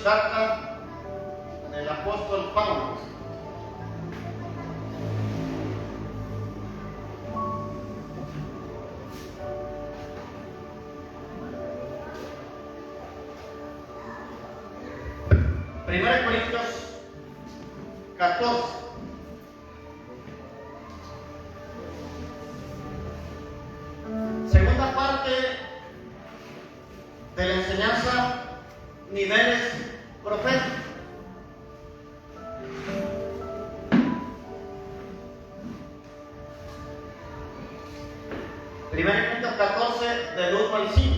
carta del apóstol Pablo. Primera de Corintios 14. Segunda parte de la enseñanza, niveles proféticos. Primera de Corintios 14, del 1 al 5.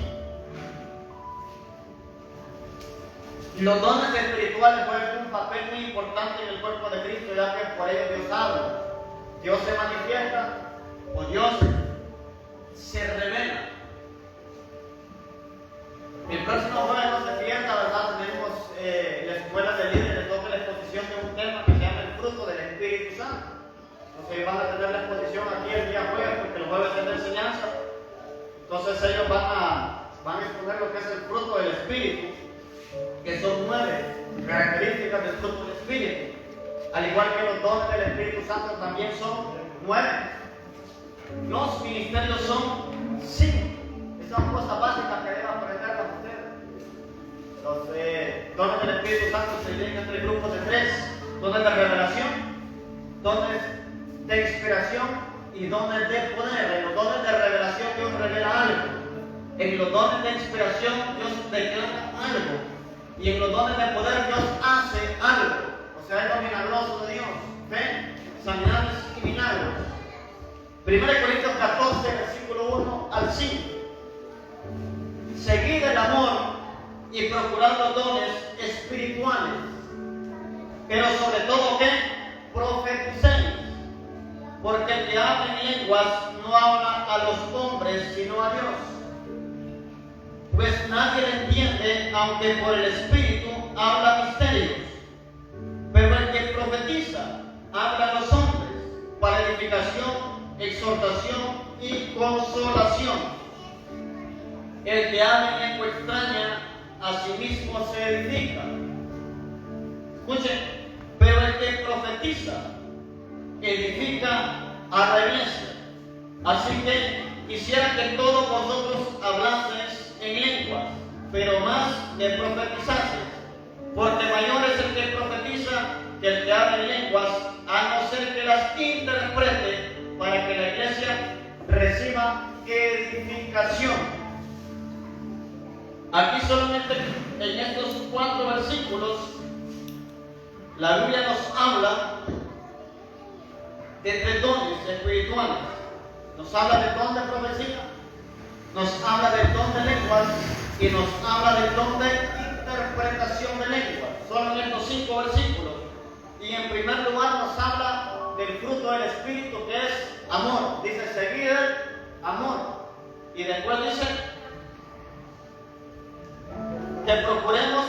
Los dones espirituales juegan un papel muy importante en el cuerpo de Cristo, ya que por ellos Dios habla, Dios se manifiesta o Dios se revela. El próximo jueves no se pierda, ¿verdad? Tenemos la escuela de líderes, toca la exposición de un tema que se llama el fruto del Espíritu Santo. Entonces van a tener la exposición aquí el día jueves, porque el jueves es de enseñanza. Entonces ellos van a exponer lo que es el fruto del Espíritu, que son 9 características del fruto del Espíritu. Al igual que los dones del Espíritu Santo también son 9. Los ministerios son 5. Esas son cosas básicas que deben aprender con ustedes. Los dones del Espíritu Santo se dividen entre grupos de 3. Dones de revelación, dones de inspiración y dones de poder. En los dones de revelación Dios revela algo. En los dones de inspiración Dios declara algo. Y en los dones de poder Dios hace algo. O sea, es lo milagroso de Dios. Fe, sanidades y milagros. 1 Corintios 14, versículo 1 al 5. Seguid el amor y procurad los dones espirituales. Pero sobre todo, ¿qué? Profeticéis. Porque el que habla en lenguas no habla a los hombres, sino a Dios. Pues nadie le entiende, aunque por el Espíritu habla misterios. Pero el que profetiza habla a los hombres para edificación, exhortación y consolación. El que habla en lengua extraña a sí mismo se edifica. Escuchen, pero el que profetiza edifica a la iglesia. Así que quisiera que todos vosotros hablaseis en lenguas, pero más de profetizaseis, porque mayor es el que profetiza que el que habla en lenguas, a no ser que las interprete, para que la iglesia reciba edificación. Aquí solamente en estos 4 versículos la Biblia nos habla de 3 dones espirituales. Nos habla del don de profecía, nos habla del don de lenguas y nos habla del don de interpretación de lenguas. Solo en estos 5 versículos. Y en primer lugar nos habla del fruto del Espíritu, que es amor. Dice, seguid el amor. Y después dice que procuremos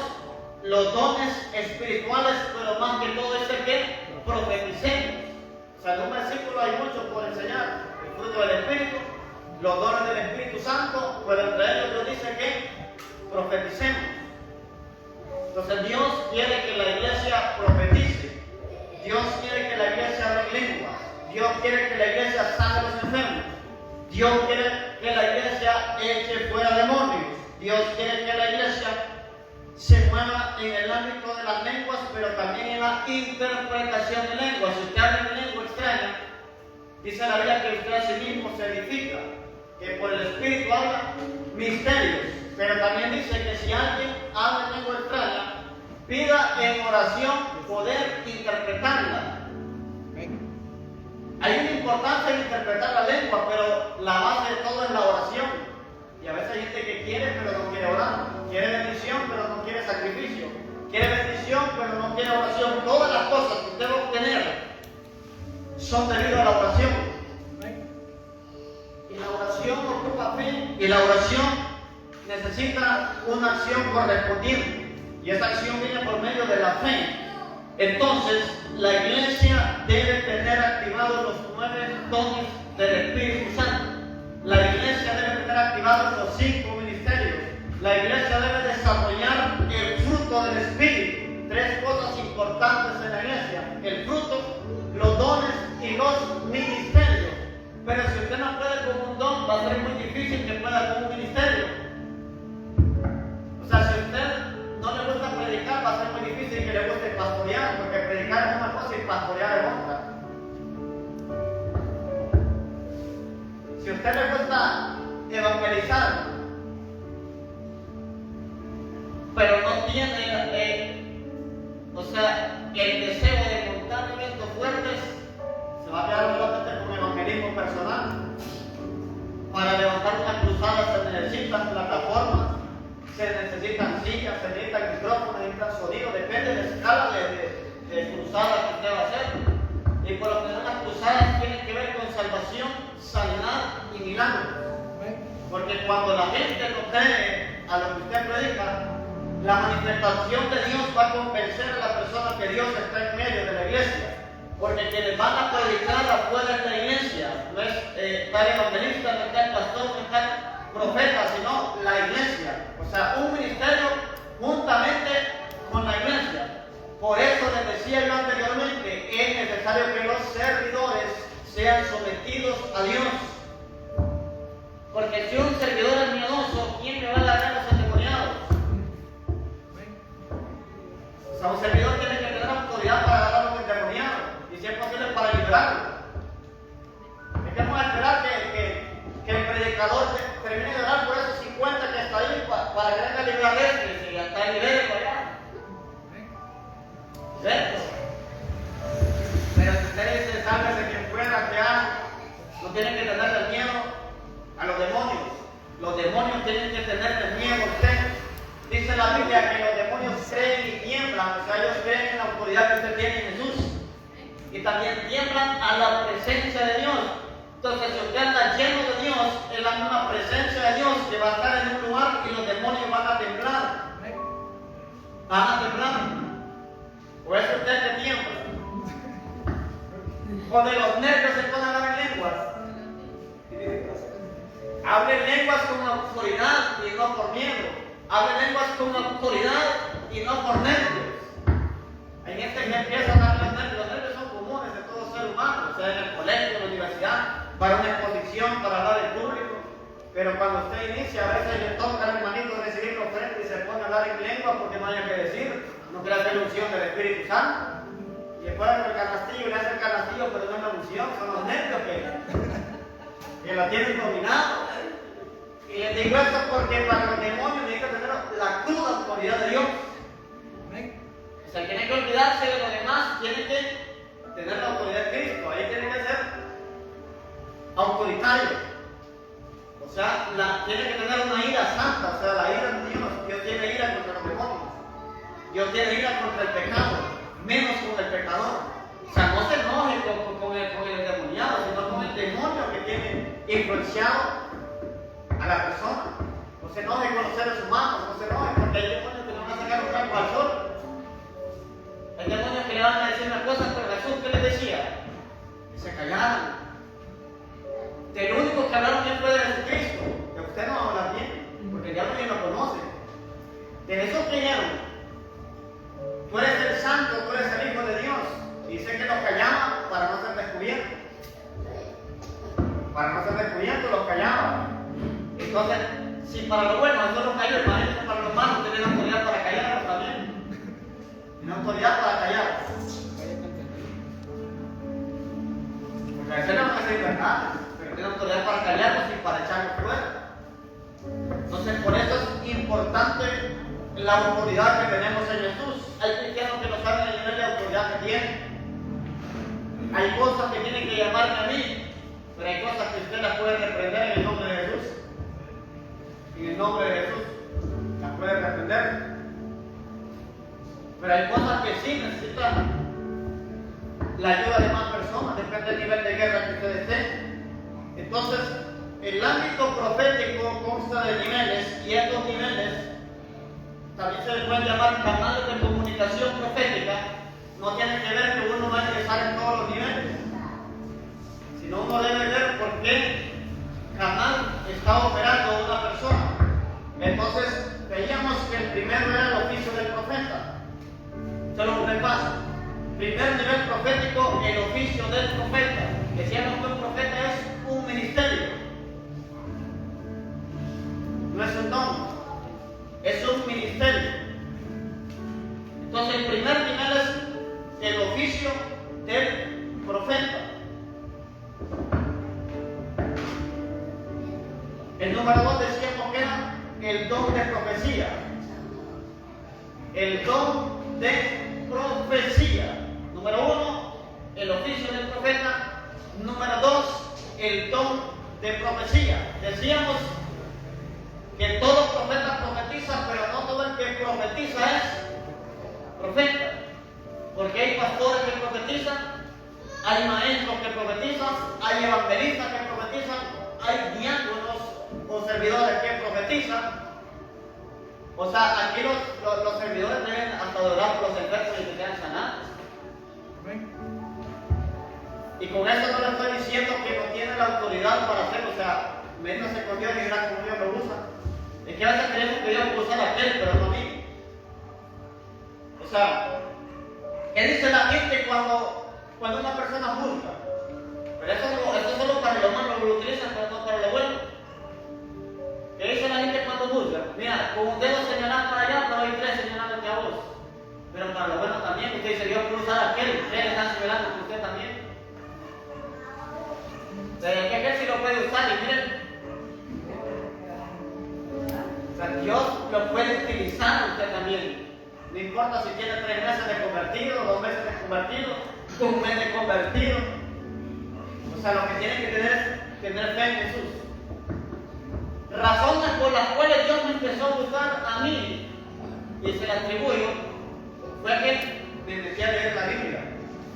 los dones espirituales, pero más que todo dice que profeticemos. O sea, en un versículo hay mucho por enseñar. El fruto del Espíritu, los dones del Espíritu Santo, pero entre ellos Dios dice que profeticemos. Entonces Dios quiere que la iglesia profetice. Dios quiere que la iglesia hable en lenguas. Dios quiere que la iglesia sane a los enfermos. Dios quiere que la iglesia eche fuera demonios. Dios quiere que la iglesia se mueva en el ámbito de las lenguas, pero también en la interpretación de lenguas. Si usted habla en lengua extraña, dice la Biblia que usted a sí mismo se edifica, que por el Espíritu habla misterios. Pero también dice que si alguien habla en lengua extraña, pida en oración poder interpretarla. Hay una importancia en interpretar la lengua, pero la base de todo es la oración. Y a veces hay gente que quiere, pero no quiere orar. Quiere bendición, pero no quiere sacrificio. Quiere bendición, pero no quiere oración. Todas las cosas que usted va a obtener son debido a la oración. Y la oración ocupa fe. Y la oración necesita una acción correspondiente. Y esa acción viene por medio de la fe. Entonces, la iglesia debe tener activados los 9 dones del Espíritu Santo. La iglesia debe tener activados los 5 ministerios. La iglesia debe desarrollar el fruto del Espíritu. usted no puede con un don, va a ser muy difícil que pueda con un ministerio. O sea, si a usted no le gusta predicar, va a ser muy difícil que le guste pastorear, porque predicar es una cosa y pastorear es otra. Si a usted le gusta evangelizar, pero no tiene el deseo de montar eventos fuertes, se va a quedar solamente con evangelismo personal. Para levantar una cruzada se necesitan plataformas, se necesitan sillas, se necesitan micrófonos, se necesitan sonido, depende de la escala de cruzada que usted va a hacer. Y por lo menos las cruzadas tienen que ver con salvación, sanidad y milagros. Porque cuando la gente no cree a lo que usted predica, la manifestación de Dios va a convencer a la persona que Dios está en medio de la iglesia. Porque quienes van a predicar afuera de la iglesia no es tal evangelista, no es tal pastor, no es tal profeta, sino la iglesia. O sea, un ministerio juntamente con la iglesia. Por eso les decía yo anteriormente, es necesario que los servidores sean sometidos a Dios. Porque si un servidor es miedoso, ¿quién le va a alargar a los endemoniados? O sea, un servidor tiene que tener autoridad para agarrar a los endemoniados y si es posible para liberarlos. Es que vamos a esperar que el predicador termine de orar por esos 50 que está ahí para que venga a liberar a este y hasta el libere por allá. ¿Cierto? Pero si usted dice, sálvese quien pueda, que no tienen que tenerle miedo a los demonios. Los demonios tienen que tenerle miedo a usted. Dice la Biblia que los demonios creen y tiemblan, o sea, ellos creen en la autoridad que usted tiene en Jesús. Y también tiemblan a la presencia de Dios. Entonces, si usted anda lleno de Dios, en la misma presencia de Dios, que va a estar en un lugar y los demonios van a temblar. Van a temblar. O es usted que tiembla. O de los nervios se pone a hablar en lenguas. Hable lenguas con autoridad y no por miedo. Hable lenguas con autoridad y no por nervios. Hay gente que empieza a hablar los nervios. Los nervios son comunes de todo ser humano, o sea, en el colegio, en la universidad, para una exposición, para hablar en público. Pero cuando usted inicia, a veces le toca al hermanito recibir la ofrenda y se pone a hablar en lengua porque no haya que decir. No crea que es la unción del Espíritu Santo. Y después el canastillo le hace el canastillo, pero no es la unción, son los nervios que la tienen dominado. Y les digo esto porque para los demonios necesitan tener la cruda autoridad de Dios. O sea, tienen que olvidarse de lo demás, tienen que tener la autoridad de Cristo. Ahí tienen que ser autoritarios. O sea, tienen que tener una ira santa, o sea, la ira de Dios. Dios tiene ira contra los demonios. Dios tiene ira contra el pecado, menos con el pecador. O sea, no se enoje con el endemoniado, sino con el demonio que tiene influenciado a la persona. No se enoje con los seres humanos, no se enoje porque hay demonios que le van a sacar un campo al sol. Hay demonios que le van a decir una cosa, pero Jesús, ¿qué les decía? Que se callaran. Del único que hablaron bien fue de Jesucristo. Que usted no va a hablar bien, porque el diablo ni lo conoce. De Jesús creyeron. Tú eres el santo, tú eres el Hijo de Dios. Y dice que los callaba para no ser descubiertos. Para no ser descubiertos los callaba. Entonces, si para lo bueno eso los cayó, imagínense para lo malo, tienen autoridad para callarlos también. Tienen autoridad para callar. Porque a veces no van a ser verdad, pero tienen autoridad para callarlos y para echarlos fuera. Entonces, por eso es importante la autoridad que tenemos en Jesús. Hay cristianos que no saben el nivel de autoridad que tienen. Hay cosas que tienen que llamarme a mí, pero hay cosas que usted las puede reprender en el nombre de Jesús. En el nombre de Jesús las puede reprender. Pero hay cosas que sí necesitan la ayuda de más personas, depende del nivel de guerra que usted esté. Entonces, el ámbito profético consta de niveles, y estos niveles también se les pueden llamar canales de comunicación profética. No tiene que ver que uno va a ingresar en todos los niveles, sino uno debe ver por qué canal está operando una persona. Entonces, veíamos que el primero era el oficio del profeta. Se lo repaso. Primer nivel profético, el oficio del profeta. Decíamos que un profeta es un ministerio. número 2 decíamos que era el don de profecía. El don de profecía. Número 1, el oficio del profeta. Número 2, el don de profecía. Decíamos que todo profeta profetiza, pero no todo el que profetiza es profeta. Porque hay pastores que profetizan, hay maestros que profetizan, hay evangelistas que profetizan, hay diáconos o servidores que profetizan. O sea, aquí los servidores deben hasta orar por los enfermos y que sean sanados. Y con eso no le estoy diciendo que no tiene la autoridad para hacerlo. O sea, métase con Dios y verá como Dios lo usa. Es que a veces creemos que Dios puede usar a aquel, pero no a mí. O sea, ¿qué dice la gente cuando una persona juzga? Pero eso es solo para lo malo, lo utilizan, pero no para lo bueno. ¿Qué dice la gente cuando juzga? Mira, con un dedo señalando para allá, pero hay 3 señalándote a vos. Pero para lo bueno también, usted dice, Dios puede usar a aquel, ustedes le están señalando a usted también. ¿De qué aquel sí lo puede usar? Y miren, o sea, Dios lo puede utilizar usted también. No importa si tiene 3 meses de convertido, 2 meses de convertido, 1 mes de convertido. O sea, lo que tiene que tener es tener fe en Jesús. Razones por las cuales Dios me empezó a usar a mí, y se le atribuyo, fue que me metí a leer la Biblia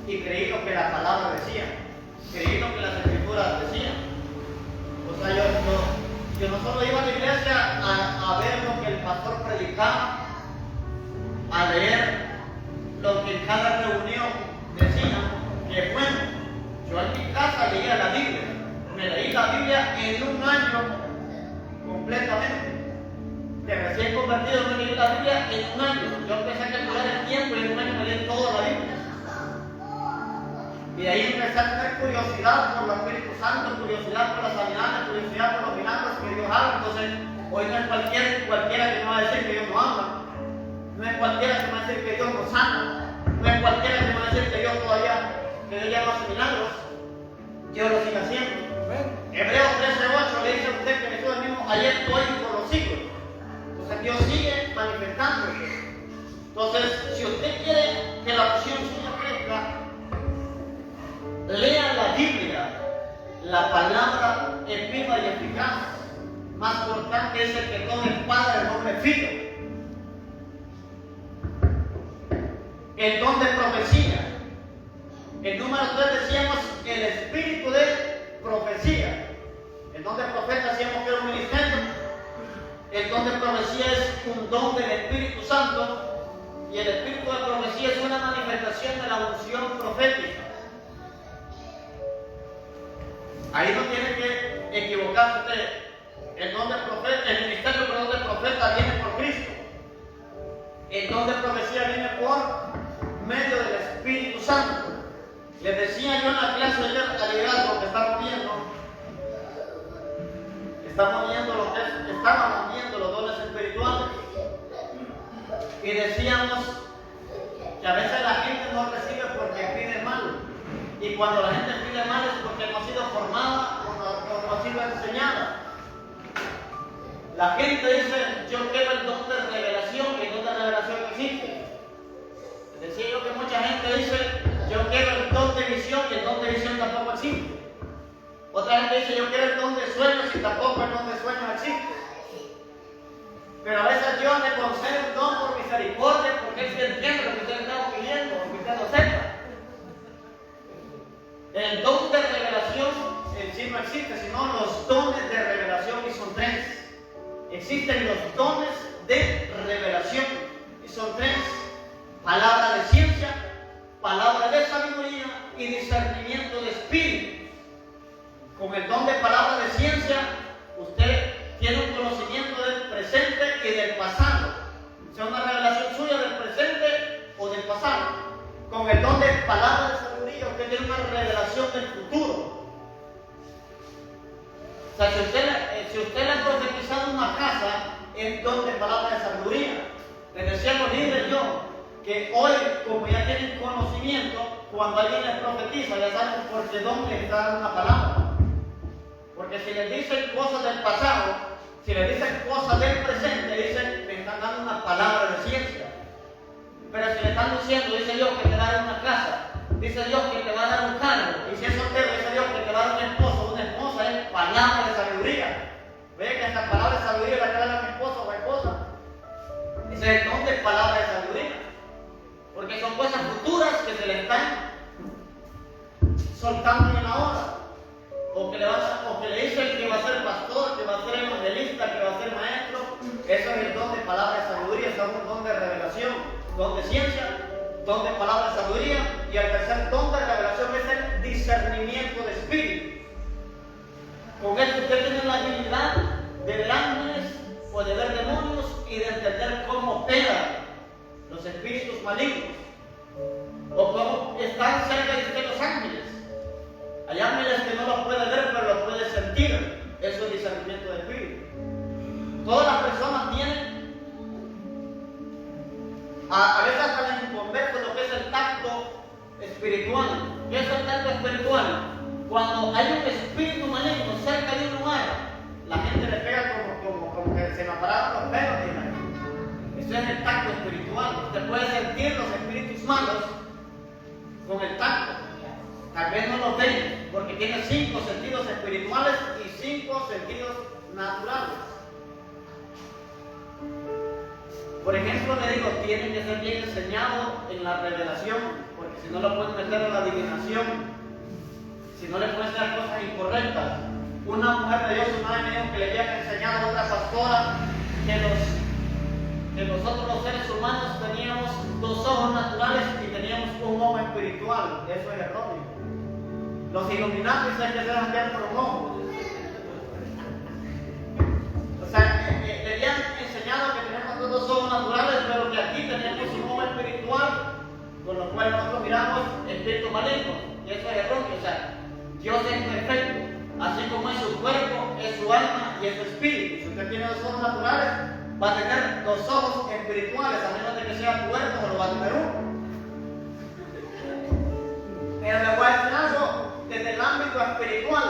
y creí lo que la palabra decía, creí lo que las escrituras decían. O sea, yo no solo iba a la iglesia a ver lo que el pastor predicaba, a leer lo que en cada reunión decía, que bueno, yo en mi casa leía la Biblia, me leí la Biblia en un año completamente. De recién convertido me leí la Biblia en un año. Yo empecé a calcular el tiempo y en un año me leí toda la Biblia. Y de ahí empecé a tener curiosidad por el Espíritu Santo, curiosidad por las sanidades, curiosidad por los milagros que Dios hace. Entonces, hoy no es cualquiera que me va a decir que Dios no habla. No es cualquiera que me va a decir que Dios no sana. No es cualquiera que me va a decir que Dios ya no hace milagros. Dios lo sigue haciendo. Hebreos 13:8 le dice a usted que Jesús es el mismo ayer, hoy y por los siglos. Entonces Dios sigue manifestándose. Entonces, si usted quiere que la opción suya crezca, lea la Biblia. La palabra es viva y eficaz. Más cortante es el que toma espada del doble filo. El don de profecía. El número 3 decíamos el espíritu de profecía. El don de profeta decíamos que era un ministerio. El don de profecía es un don del Espíritu Santo. Y el espíritu de profecía es una manifestación de la unción profética. Ahí no tiene que equivocarse usted. El don de profeta, el ministerio de profeta viene por Cristo. El don de profecía viene por medio del Espíritu Santo. Les decía yo en la clase ayer al liderazgo que estábamos viendo los dones espirituales, y decíamos que a veces la gente no recibe porque pide mal, y cuando la gente pide mal es porque no ha sido formada o no ha sido enseñada. La gente dice, yo quiero el don de revelación, y el don de revelación existe. Decía yo que mucha gente dice, yo quiero el don de visión, y el don de visión tampoco existe. Otra gente dice, yo quiero el don de sueños, y tampoco el don de sueños existe. Pero a veces Dios le concede un don por misericordia, porque Él sí entiende lo que usted está pidiendo, porque usted lo sepa. El don de revelación en sí no existe, sino los dones de revelación, y son 3. Existen los dones de revelación, y son 3. Palabra de ciencia, palabra de sabiduría y discernimiento de espíritu. Con el don de palabra de ciencia, usted tiene un conocimiento del presente y del pasado. Sea una revelación suya del presente o del pasado. Con el don de palabra de sabiduría, usted tiene una revelación del futuro. O sea, si usted le ha profetizado una casa, es don de palabra de sabiduría. Les decía a los líderes yo, que hoy, como ya tienen conocimiento, cuando alguien les profetiza, ya saben por qué don les está dando una palabra. Porque si les dicen cosas del pasado, Si le dicen cosas del presente, dicen, me están dando una palabra de ciencia. Pero si le están diciendo, dice Dios que te va a dar una casa, dice Dios que te va a dar un carro, y si es soltero, dice Dios que te va a dar un esposo, una esposa, es palabra de sabiduría. ¿Ve que esta palabra de sabiduría la que da mi esposo o esposa? Ese es el don de palabra de sabiduría. Porque son cosas futuras que se le están soltando en la hora. O que le dicen que va a ser pastor, que va a ser evangelista, que va a ser maestro. Eso es el don de palabra de sabiduría, eso es un don de revelación, don de ciencia, don de palabra de sabiduría. Y el tercer don de revelación es el discernimiento de espíritu. Con esto usted tiene la habilidad de ver ángeles o de ver demonios y de entender cómo operan los espíritus malignos o cómo están cerca de usted los ángeles. Hay ángeles que no los puede ver, pero los puede sentir. Eso es discernimiento de espíritu. Todas las personas tienen, a veces hasta les inconverso lo que es el tacto espiritual. ¿Qué es el tacto espiritual? Cuando hay un espíritu maligno cerca de un lugar, la gente le pega como que se nos pararon los pelos. Eso es el tacto espiritual. Usted puede sentir los espíritus malos con el tacto. Tal vez no los ven, porque tiene 5 sentidos espirituales y 5 sentidos naturales. Por ejemplo, le digo, tienen que ser bien enseñados en la revelación, porque si no lo pueden meter en la adivinación, si no le pueden hacer cosas incorrectas. Una mujer de Dios una vez me dijo que le habían enseñado a otra pastora que nosotros los seres humanos teníamos 2 ojos naturales y teníamos un ojo espiritual. Eso es erróneo. Los iluminados dicen que se dejan ver por un ojo. O sea, le habían enseñado que tenemos 2 ojos naturales, pero que aquí tenemos un ojo espiritual, con lo cual nosotros miramos espíritu maligno. Y eso es erróneo. O sea, Dios es perfecto. Así como es su cuerpo, es su alma y es su espíritu. Si usted tiene 2 ojos naturales, va a tener 2 ojos espirituales, a menos de que sea tuerto, solo va a tener uno. Pero le voy a decir algo desde el ámbito espiritual.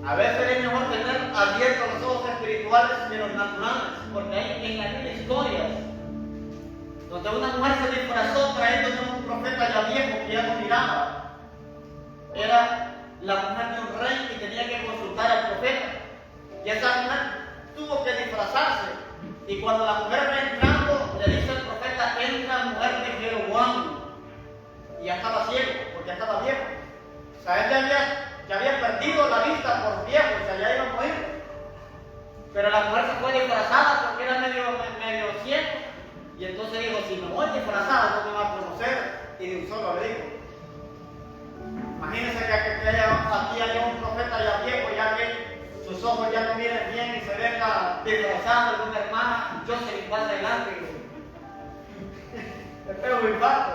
A veces es mejor tener abiertos los ojos espirituales que los naturales, porque hay en la Biblia historias donde una mujer se disfrazó trayendo a un profeta ya viejo que ya no miraba. Era la mujer de un rey y tenía que consultar al profeta. Y esa mujer tuvo que disfrazarse. Y cuando la mujer va entrando, le dice al profeta, entra mujer de Jeroboam. Y ya estaba ciego, porque ya estaba viejo. O sea, él ya había perdido la vista por viejo, o sea, ya iba a morir. Pero la mujer se fue disfrazada porque era medio ciego. Y entonces dijo, si me voy disfrazada, no me va a conocer. Y de un solo le dijo. Imagínense que aquí haya un profeta ya viejo, ya que sus ojos ya no miren bien y se venga disfrazando de una hermana, yo se le pasa adelante. Me pego un infarto.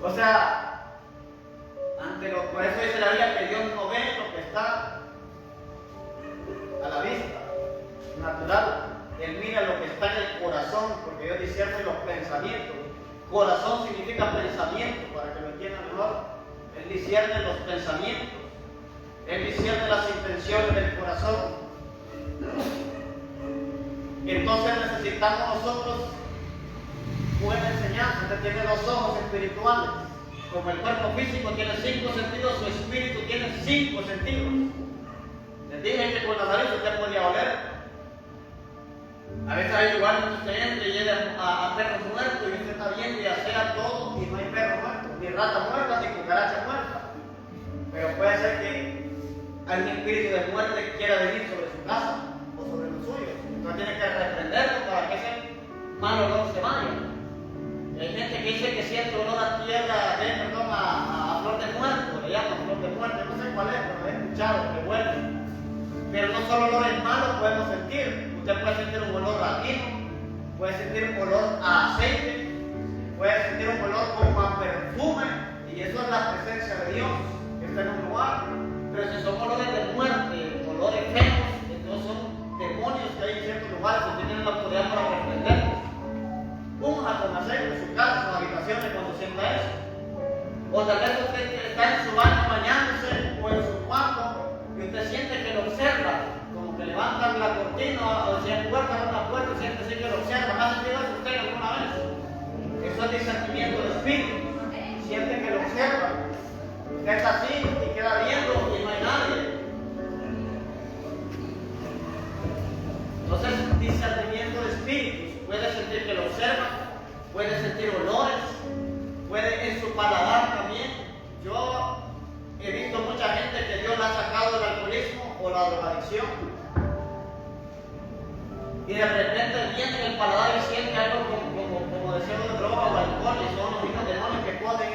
O sea, por eso dice la Biblia que Dios no ve lo que está a la vista, natural. Él mira lo que está en el corazón, porque Dios discierne los pensamientos. Corazón significa pensamiento, para que lo entiendan mejor. Él discierne los pensamientos. Él discierne las intenciones del corazón. Entonces necesitamos nosotros buena enseñanza. Usted tiene 2 ojos espirituales. Como el cuerpo físico tiene 5 sentidos, su espíritu tiene 5 sentidos. Les dije que con la nariz usted podía oler. A veces hay lugares donde usted entra y llega a perros muertos y usted está viendo y asea todo y no hay perro muerto, ni rata muerta, ni cucaracha muerta. Pero puede ser que hay un espíritu de muerte que quiera venir sobre su casa o sobre los suyos. Entonces tiene que reprenderlo para que ese mal olor se vaya. Hay gente que dice que siente olor a tierra, a flor de muerto, le llaman flor de muerte, no sé cuál es, pero he escuchado que huele. Pero no solo olores malos podemos sentir. Usted puede sentir un olor a vino, puede sentir un olor a aceite, puede sentir un olor como a perfume, y eso es la presencia de Dios que está en un lugar. Pero si son olores de muerte, olores feos, entonces son demonios que hay en ciertos lugares que tienen la autoridad para reprenderlos. Unja con aceite en su casa, en sus habitaciones cuando sienta eso. O tal vez usted está en su baño bañándose o en su cuarto y usted siente que lo observa Eso es discernimiento de espíritu. Siente que lo observa, que está así y queda viendo y no hay nadie. Entonces, discernimiento de espíritus. Puede sentir que lo observa, puede sentir olores, puede en su paladar también. Yo he visto mucha gente que Dios la ha sacado del alcoholismo o la drogadicción. Y de repente viene en el paladar y siente algo como deseo de droga o alcohol, y son los mismos demonios que ponen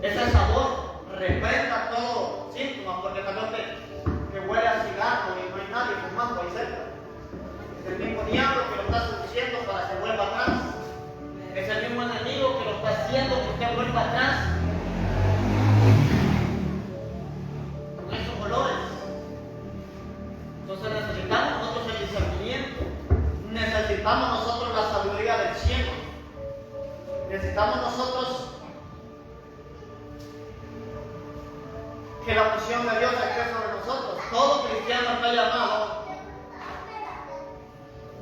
ese sabor. Reprenda todo síntoma, porque también que huele a cigarro y no hay nadie fumando ahí cerca. Es el mismo diablo que lo está seduciendo para que vuelva atrás. Es el mismo enemigo que lo está haciendo que usted vuelva atrás. Con esos olores. Entonces necesitamos nosotros el discernimiento. Necesitamos nosotros la sabiduría del cielo. Necesitamos nosotros que la unción de Dios esté sobre nosotros. Todo cristiano está llamado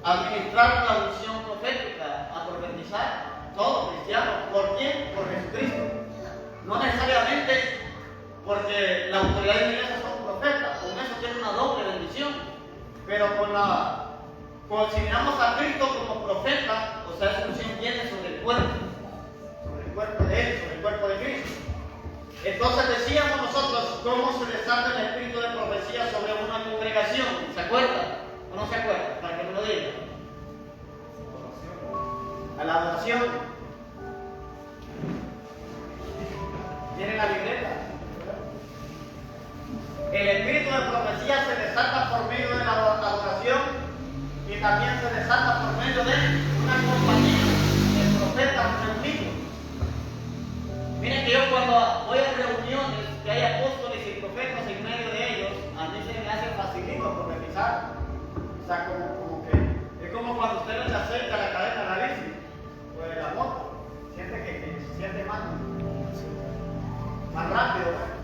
a administrar la unción profética, a profetizar. Todo cristiano. ¿Por quién? Por Jesucristo. No necesariamente porque la autoridad de la iglesia son profetas. Con eso tiene una doble bendición. Pero si miramos a Cristo como profeta, o sea, esa unción viene sobre el cuerpo de Él, sobre el cuerpo de Cristo. Entonces decíamos nosotros cómo se desata el espíritu de profecía sobre una congregación. ¿Se acuerdan o no se acuerdan? Para que me lo digan. A la adoración. ¿Tienen la libreta? El espíritu de profecía se desata por medio de la adoración y también se desata por medio de una compañía de profetas reunidos. Miren que yo cuando voy a reuniones que hay apóstoles y profetas en medio de ellos, a mí se me hace facilito profetizar. O sea, como que es como cuando usted se acerca a la cadena de la bici o de la moto, siente que se siente más rápido, ¿no?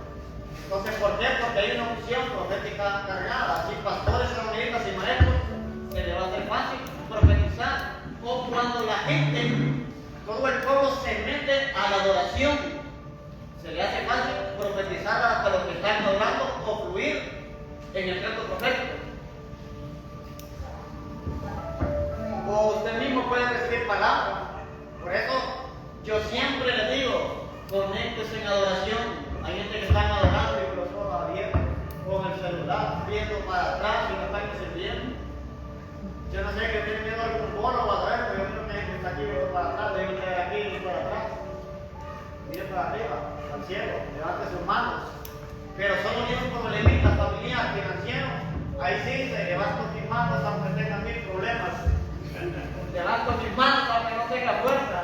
Entonces, ¿por qué? Porque hay una unción profética cargada. Así, pastores, evangelistas y maestros, se les va a hacer fácil profetizar. O cuando la gente, todo el pueblo se mete a la adoración, se le hace fácil profetizar a los que están adorando o fluir en el reto profético. O usted mismo puede recibir palabras. Por eso, yo siempre les digo, conéctese en adoración. Hay gente que está adorando y con los ojos abiertos, con el celular, viendo para atrás y no están sirviendo. Yo no sé que tiene miedo a algún bono o a pero yo creo que está aquí viendo para atrás, debe estar aquí y para atrás. Mire para arriba, al cielo, levante sus manos. Pero son unidos como levitas, familiar, financiero. Ahí sí se levanto mis manos aunque tengan mil problemas. Levanto mis manos aunque no tenga fuerza.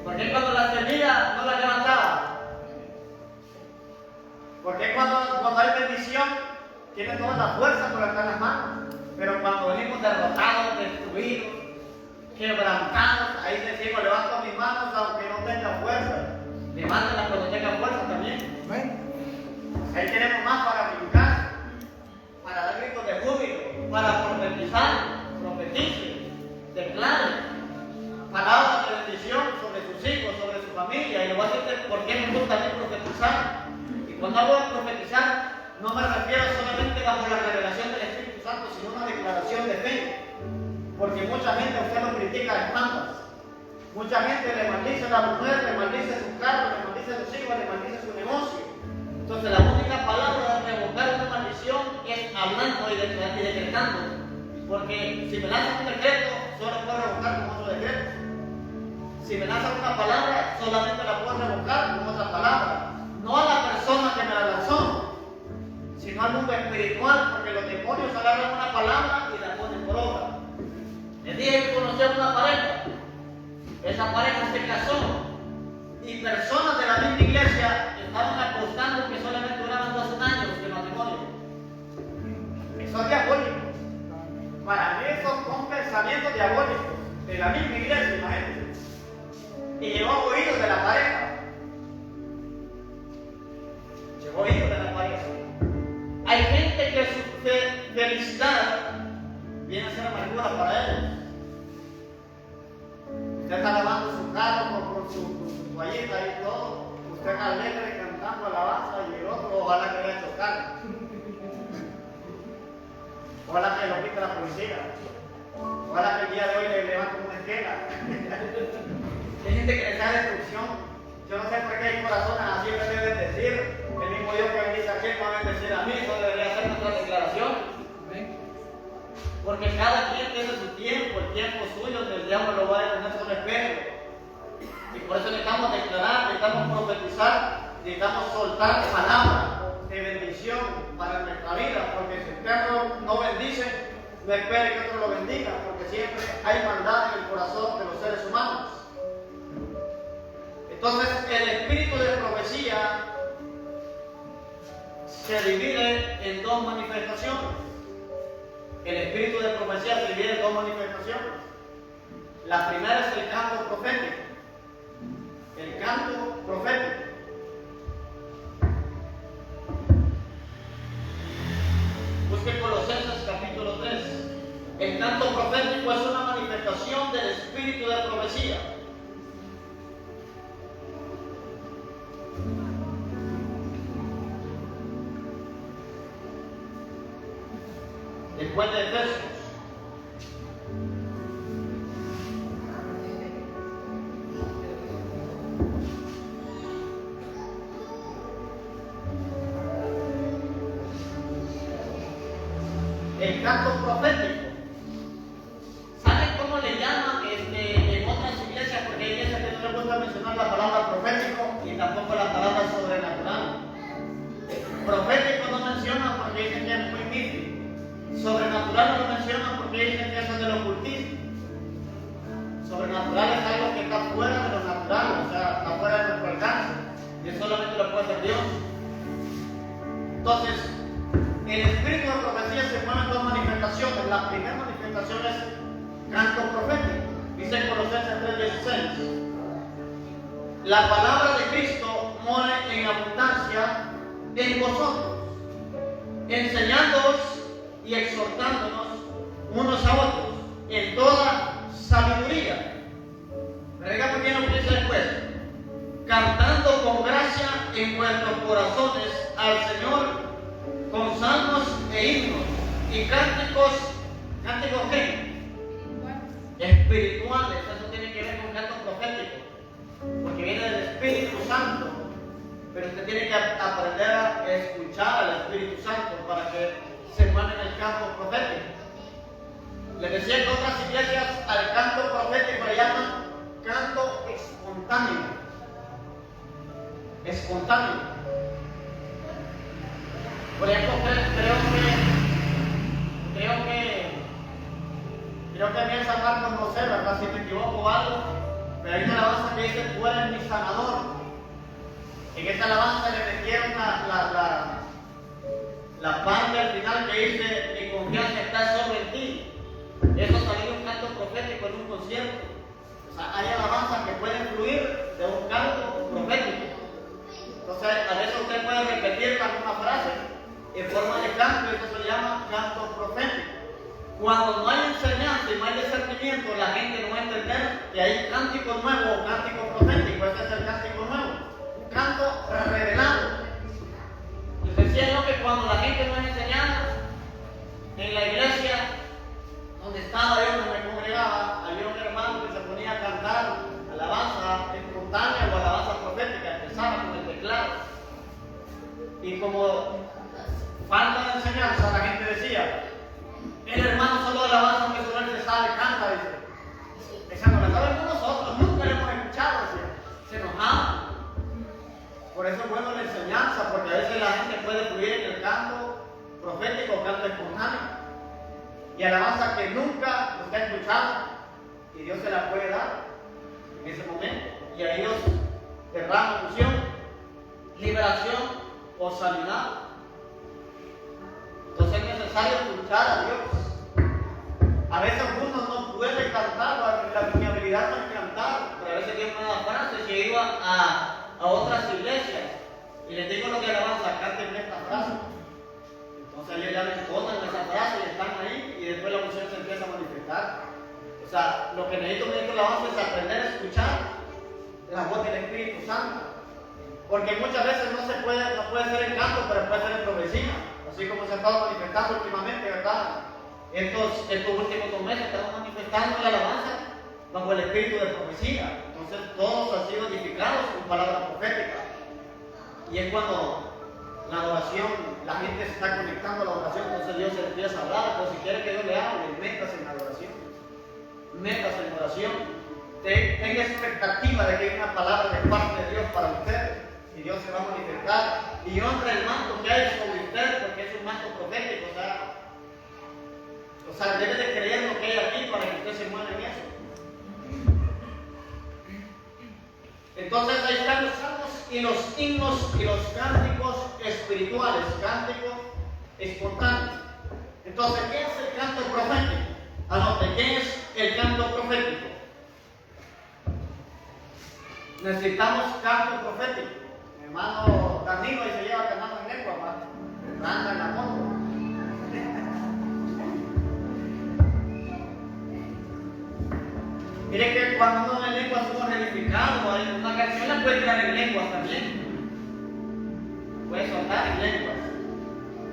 Porque cuando la semilla no la levantaba. Porque cuando hay bendición, tiene toda la fuerza por estar en las manos. Pero cuando venimos derrotados, destruidos, quebrantados, ahí decimos, levanto mis manos aunque no tenga fuerza. Levántalas cuando tenga fuerza también. Ahí tenemos más para brincar, para dar gritos de júbilo, para profetizar, profetice, declare palabras de bendición sobre sus hijos, sobre su familia. Y le voy a decir por qué me gusta a mí profetizar. Cuando hablo de profetizar, no me refiero solamente bajo la revelación del Espíritu Santo, sino una declaración de fe. Porque mucha gente a usted lo critica a espaldas. Mucha gente le maldice a la mujer, le maldice su carro, le maldice a sus hijos, le maldice su negocio. Entonces la única palabra de revocar una maldición es hablando y decretando. Porque si me lanzan un decreto, solo puedo revocar con otro decreto. Si me lanzan una palabra, solamente la puedo revocar con otra palabra. No a la persona que me la lanzó, sino al mundo espiritual, porque los demonios agarran una palabra y la ponen por obra. El día que conocí a una pareja, esa pareja se casó y personas de la misma iglesia estaban apostando que solamente duraban 2 años de matrimonio. Eso es diabólico. Para mí esos son pensamientos diabólicos de la misma iglesia, imagínense. Y llegó a oídos de la pareja. Llegó a oídos de la pareja. Hay gente que su felicidad viene a ser amargura para ellos. florcita y todo, usted alegre cantando alabanza y el otro ojalá que vaya a chocar. Ojalá que lo quite la policía. Ojalá que el día de hoy le levante una esquela. Hay gente que le da destrucción. Yo no sé por qué hay corazones así me deben decir. El mismo Dios que bendice a aquel me va a bendecir a mí. Eso debería ser nuestra declaración. Porque cada quien tiene su tiempo, el tiempo suyo, el diablo lo va a detener sobre el perro. Y por eso necesitamos declarar, necesitamos profetizar, necesitamos soltar palabras de bendición para nuestra vida. Porque si usted no bendice, no espere que otro lo bendiga, porque siempre hay maldad en el corazón de los seres humanos. Entonces, el espíritu de profecía se divide en dos manifestaciones. El espíritu de profecía se divide en dos manifestaciones. La primera es el canto profético. El canto profético. Busque Colosenses capítulo 3. El canto profético es una manifestación del espíritu de profecía. Después de Efesios. El canto profético. ¿Saben cómo le llaman en otras iglesias? Porque hay iglesias que no les gusta mencionar la palabra profético y tampoco la palabra sobrenatural. Profético no menciona porque dicen que es muy místico. Sobrenatural no lo mencionan porque dicen que eso es del ocultismo. Sobrenatural es algo que está fuera de lo natural, o sea, está fuera de nuestro alcance. Y solamente lo puede hacer Dios. Entonces, el espíritu de profecía se mueve en dos manifestaciones. La primera manifestación es canto profético. Dice Colosenses 3:16. La palabra de Cristo mora en abundancia en vosotros, enseñándoos y exhortándonos unos a otros en toda sabiduría. Pero diga muy bien lo que dice después. Cantando con gracia en vuestros corazones al Señor con salmos e himnos y cánticos ¿qué? Espirituales. Eso tiene que ver con canto profético, porque viene del Espíritu Santo. Pero usted tiene que aprender a escuchar al Espíritu Santo para que se mueva en el canto profético. Les decía que otras iglesias al canto profético le llaman canto espontáneo. Espontáneo. Por ejemplo, creo que a mí en San Marcos no sé, ¿verdad? Si me equivoco o algo, pero hay una alabanza que dice: tú eres mi sanador. En esta alabanza le metieron la parte al final que dice: mi confianza está sobre ti. Eso salió un canto profético en un concierto. O sea, hay alabanzas que pueden fluir de un canto profético. Entonces, a veces usted puede repetir la misma frase en forma de canto, y eso se llama canto profético. Cuando no hay enseñanza y no hay discernimiento, la gente no va a entender que hay cántico nuevo o cántico profético. Este es el cántico nuevo, un canto revelado. Les decía yo que cuando la gente no es enseñada, en la iglesia donde estaba yo, donde me congregaba, había un hermano que se ponía a cantar alabanza espontánea o alabanza profética, empezaba con el teclado. Y como falta de enseñanza, la gente decía: el hermano solo alabanza que solo él se sabe, canta, dice. Esa no la sabemos nosotros, nunca la hemos escuchado, decía. Se enojaba. Por eso es bueno la enseñanza, porque a veces la gente puede fluir en el canto profético o canto espontáneo. Y alabanza que nunca usted ha escuchado, y Dios se la puede dar en ese momento. Y ahí Dios derrama unción, liberación o sanidad. Entonces es necesario escuchar a Dios. A veces uno no puede cantar, mi habilidad no es cantar, pero a veces Dios me da frases. Y iba a otras iglesias y les digo lo que alabanza, canten esta frase. Entonces ellos ya les ponen esa frase y están ahí, y después la unción se empieza a manifestar. O sea, lo que necesito alabanza es aprender a escuchar la voz del Espíritu Santo. Porque muchas veces no puede ser en canto, pero puede ser en profecía. Así como se ha estado manifestando últimamente, ¿verdad? Estos últimos 2 meses estamos manifestando la alabanza bajo el espíritu de profecía. Entonces todos han sido edificados con palabra profética. Y es cuando la adoración, la gente se está conectando a la adoración, entonces Dios se le empieza a hablar. Pero si quiere que Dios le hable, métase en la adoración. Métase en oración. Tenga expectativa de que hay una palabra de parte de Dios para usted. Y Dios se va a manifestar. Y honra el manto que hay sobre usted, porque es un manto profético. O sea, debe de creer lo que hay aquí para que usted se mueva en eso. Entonces ahí están los salmos y los himnos y los cánticos espirituales, cánticos espontáneos. Entonces, ¿qué es el canto profético? Anote, ¿qué es el canto profético? Necesitamos canto profético. Mi hermano Danilo ahí se lleva cantando en lengua, anda en la moto. Mire que cuando uno en lengua somos edificados, una canción la puede tirar en lenguas también. Puede soltar en lenguas.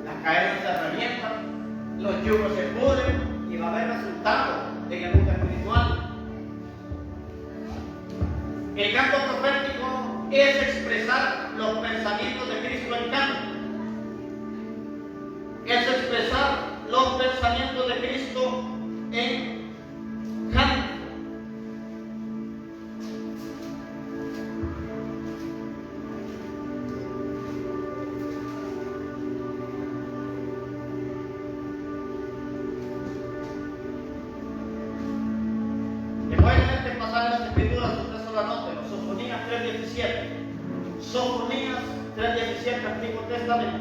Las cadenas se revientan, los yugos se pudren y va a haber resultados en el mundo espiritual. El canto profético es expresar los pensamientos de Cristo en canto. Es expresar los pensamientos de Cristo en canto. Sofonías 3:17, Antiguo Testamento.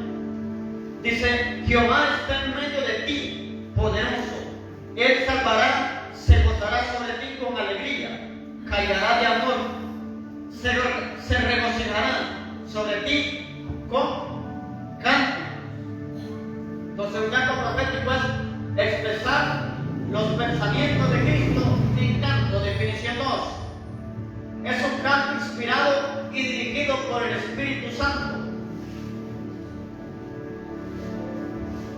Dice: Jehová está en medio de ti, poderoso. Él salvará, se gozará sobre ti con alegría, callará de amor, se regocijará sobre ti con canto. Entonces, un canto profético es expresar los pensamientos de Cristo en canto. Definición 2. Es un canto inspirado y dirigido por el Espíritu Santo.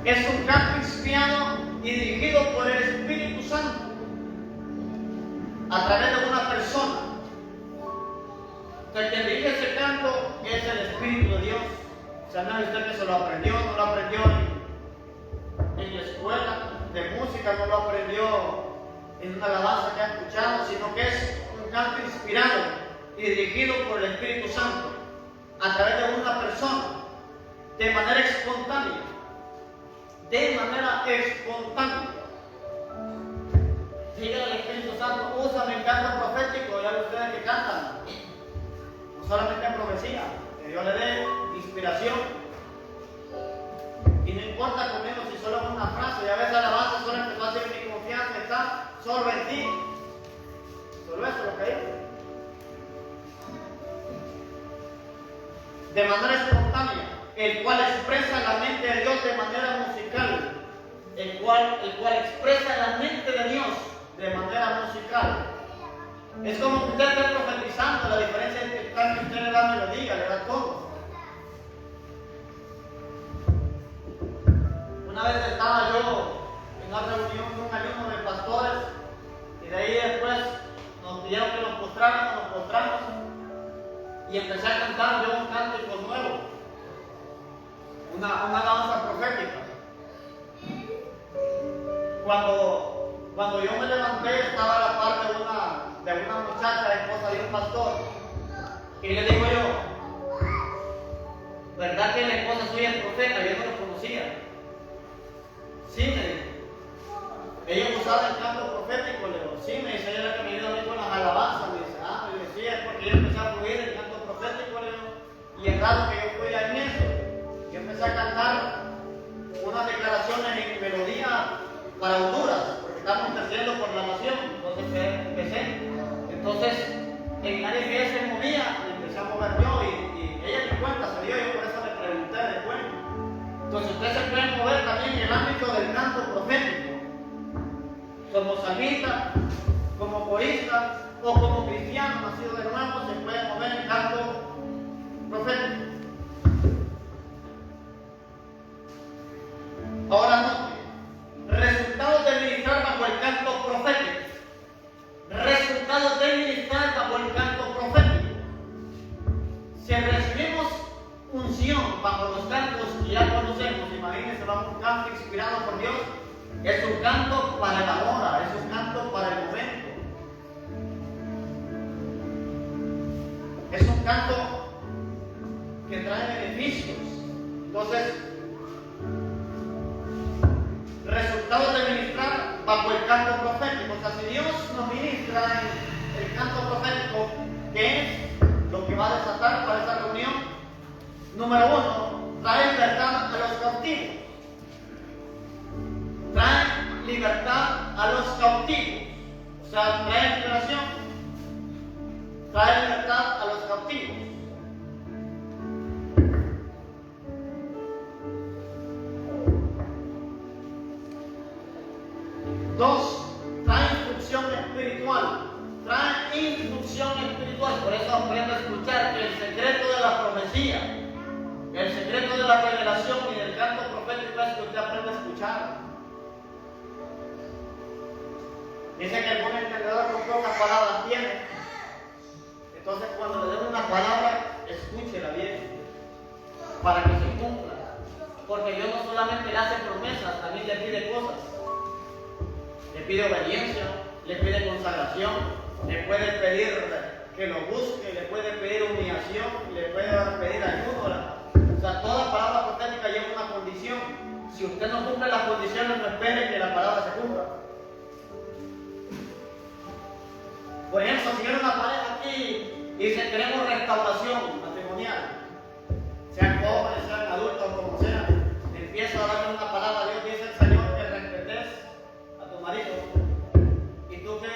Es un canto inspirado y dirigido por el Espíritu Santo a través de una persona. El que dirige ese canto es el Espíritu de Dios. O sea, no es usted que se lo aprendió, no lo aprendió en la escuela de música, no lo aprendió en una alabanza que ha escuchado, sino que es un canto inspirado y dirigido por el Espíritu Santo a través de una persona, de manera espontánea. De manera espontánea. Dígale al Espíritu Santo: úsame el canto profético. Ya ustedes que cantan, no solamente en profecía, que Dios le dé inspiración. Y no importa conmigo si solo es una frase. Ya ves, alabanza solo empezó a decir: mi confianza está solo en ti. Solo eso es lo que hay. De manera espontánea, el cual expresa la mente de Dios de manera musical, el cual expresa la mente de Dios de manera musical. Es como que usted esté profetizando. La diferencia es que usted le da melodía, le da todo. Una vez estaba yo en una reunión con un ayuno de pastores y de ahí después nos pidieron que nos postramos. Y empecé a cantar yo un cántico nuevo, una alabanza profética. Cuando yo me levanté, estaba a la par de una muchacha, esposa de un pastor, y le digo yo: ¿verdad que la esposa suya es profeta? Yo no lo conocía. Sí, me dijo. Ella usaba el canto profético. Le digo: sí, me dice, ella era que me ayuda a mí con las alabanzas. Me dice: me decía, es porque yo empecé a fluir el canto profético, le digo, y es raro que yo fui en eso. Yo empecé a cantar unas declaraciones en melodía para Honduras, porque estamos intercediendo por la nación. Entonces empecé. Entonces, en el área que ella se movía, me empecé a mover yo, y ella me cuenta, se dio, yo por eso le pregunté después. Entonces, usted se puede mover también en el ámbito del canto profético, como salmista, como corista o como cristiano nacido de nuevo. Se puede Si recibimos unción bajo los cantos que ya conocemos, imagínense, bajo un canto inspirado por Dios, es un canto para la hora, es un canto para el momento. Es un canto que trae beneficios. Entonces, resultados de ministrar bajo el canto profético. O sea, si Dios nos ministra en el canto profético, ¿qué es lo que va a desatar para esta reunión? Número uno, trae libertad a los cautivos. Trae libertad a los cautivos. O sea, trae liberación. Trae libertad a los cautivos. Dos, trae instrucción espiritual. Trae instrucción espiritual. Por eso aprende a escuchar que el secreto de la profecía, el secreto de la revelación y del canto profético es que usted aprende a escuchar. Dice que el buen entendedor con pocas palabras tiene. Entonces, cuando le den una palabra, escúchela bien para que se cumpla. Porque Dios no solamente le hace promesas, también le pide cosas. Le pide obediencia, le pide consagración, le puede pedir que lo busque, le puede pedir humillación, le puede pedir ayuda. O sea, toda palabra profética lleva una condición. Si usted no cumple las condiciones, no espere que la palabra se cumpla. Por ejemplo, si viene una pareja aquí y dice queremos restauración matrimonial, sean jóvenes, sean adultos, como sea, empieza a darle una palabra a Dios, dice el Señor que respetes a tu marido y tú que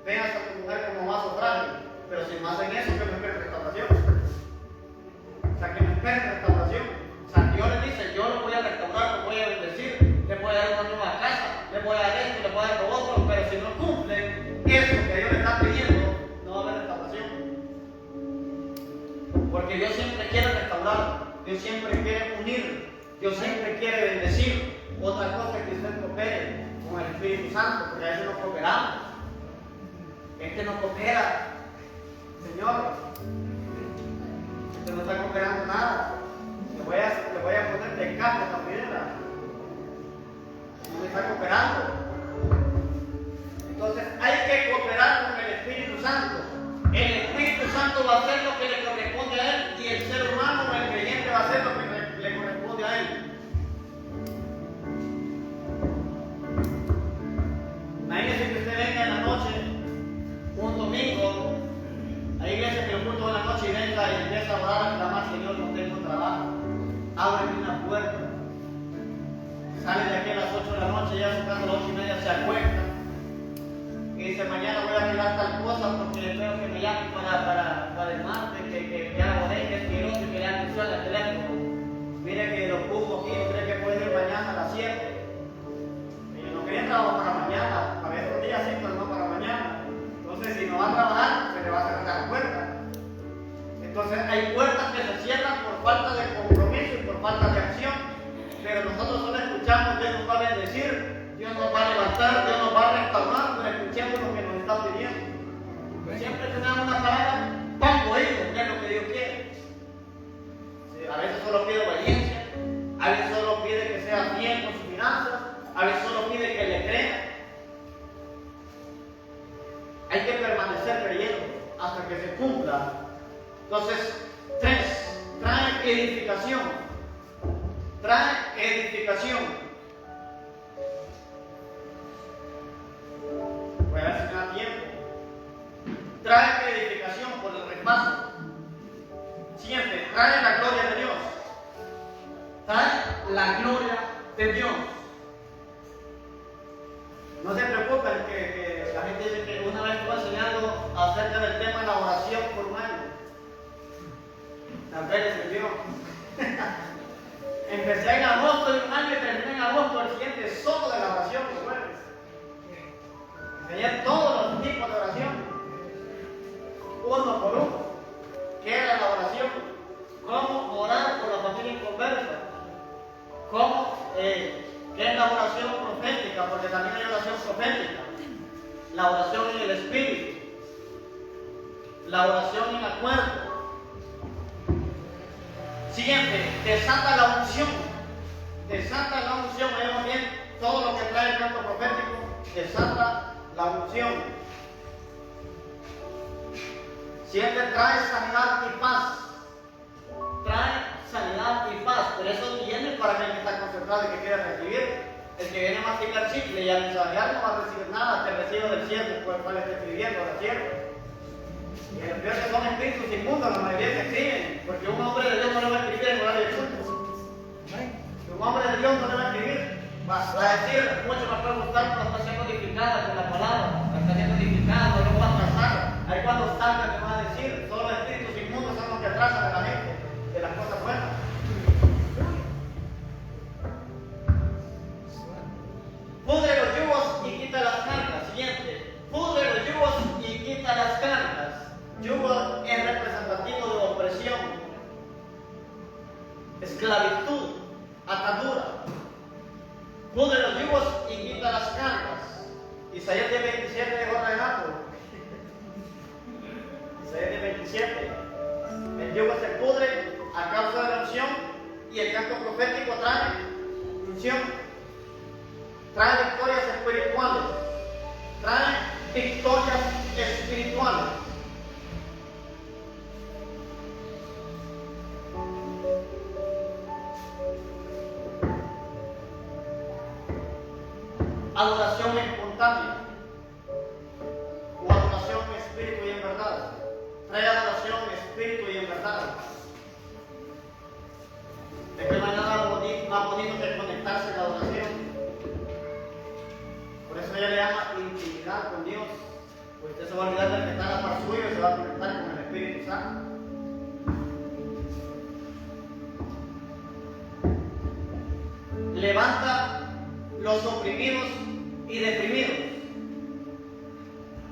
veas a tu mujer como vaso frágil, pero si no hacen eso, que no esperen restauración. O sea, que no esperen restauración. O sea, Dios le dice, yo lo voy a restaurar, lo voy a bendecir, le voy a dar una nueva casa, le voy a dar esto, le voy a dar lo otro, pero si no cumplen eso que Dios le está pidiendo, no va a haber restauración. Porque Dios siempre quiere restaurar, Dios siempre quiere unir, Dios siempre quiere bendecir. Otra cosa es que usted coopere con el Espíritu Santo, porque a veces no cooperamos. Este no coopera, Señor. Este no está cooperando nada. Le voy a poner de casa esta piedra. No me está cooperando. Entonces hay que cooperar con el Espíritu Santo. El Espíritu Santo va a hacer lo que le corresponde a él y el ser humano, el creyente, va a hacer lo que le corresponde a él. Imagínense que usted venga en la noche, un domingo, hay iglesias que lo culto en la noche y venga y empieza a orar a clamar, Señor, no tengo trabajo, ábreme una puerta. Sale de aquí a las 8 de la noche, ya a su casa a las 8:30 se acuesta. Y dice, mañana voy a arreglar tal cosa porque espero que me llamen para el martes, que hago de que el otro, que le hagan mención al teléfono. Mire que los cubos aquí, cree que puede ir mañana a las 7. Y no quería trabajar para mañana, para estos días sí, pero no para mañana. Entonces, si no va a trabajar, se le va a cerrar la puerta. Entonces, hay puertas que se cierran por falta de compromiso y por falta de acción. Pero nosotros solo escuchamos, Dios nos va a bendecir. Dios nos va a levantar, Dios nos va a restaurar, pero escuchemos lo que nos está pidiendo. Siempre tenemos una palabra, pongo oído, que es lo que Dios quiere. Sí, a veces solo pide obediencia, a veces solo pide que sea fiel con sus finanzas, a veces solo pide que le crea. Hay que permanecer creyendo hasta que se cumpla. Entonces, 3, trae edificación. Trae edificación. Voy a ver si me da tiempo. Trae edificación por el repaso. Siguiente, trae la gloria de Dios. Trae la gloria de Dios. No se preocupen que la gente dice que una vez estuve enseñando acerca del tema de la oración por un año. Tal vez les sirvió. Empecé en agosto de un año y terminé en agosto del siguiente solo de la oración los jueves. Enseñé todos los tipos de oración, uno por uno. ¿Qué era la oración? ¿Cómo orar por la familia inconversa? ¿Cómo? ¿Qué es la oración profética? Porque también hay oración profética. La oración en el Espíritu. La oración en acuerdo. Siguiente, desata la unción. Desata la unción, veamos bien, todo lo que trae el canto profético, desata la unción. Siempre trae sanidad y paz. Trae sanidad y paz. Por eso viene para que el que está concentrado y que quiera recibir. El que viene a masticar chicle y a mensajear no va a recibir nada, que recibe del cielo, por el cual está escribiendo del cielo. Y el peor que son espíritus inmundos, la mayoría se escriben, porque un hombre de Dios no le va a escribir en horario de culto. Un hombre de Dios no le va a escribir, va a decir, mucho me puede gustar cuando está siendo edificada con la palabra, está siendo edificada, no lo va a atrasar. Ahí cuando salga te va a decir, solo los espíritus inmundos son los que atrasan a la gente de las cosas buenas. Pudre los yugos y quita las cargas. Siguiente. Pudre los yugos y quita las cargas. Yugo es representativo de opresión, esclavitud, atadura. Pudre los yugos y quita las cargas. Isaías 27 de ordenado. Isaías 27. El yugo se pudre a causa de la unción y el canto profético trae unción. Trae victorias espirituales. Trae victorias espirituales. Adoración espontánea o adoración en espíritu y en verdad. Trae adoración en espíritu y en verdad. Es que no hay nada más bonito que conectarse en la adoración. Por eso ella le llama intimidad con Dios. Pues usted se va a olvidar del que está a la par suyo y se va a conectar con el Espíritu Santo. Levanta los oprimidos y deprimidos.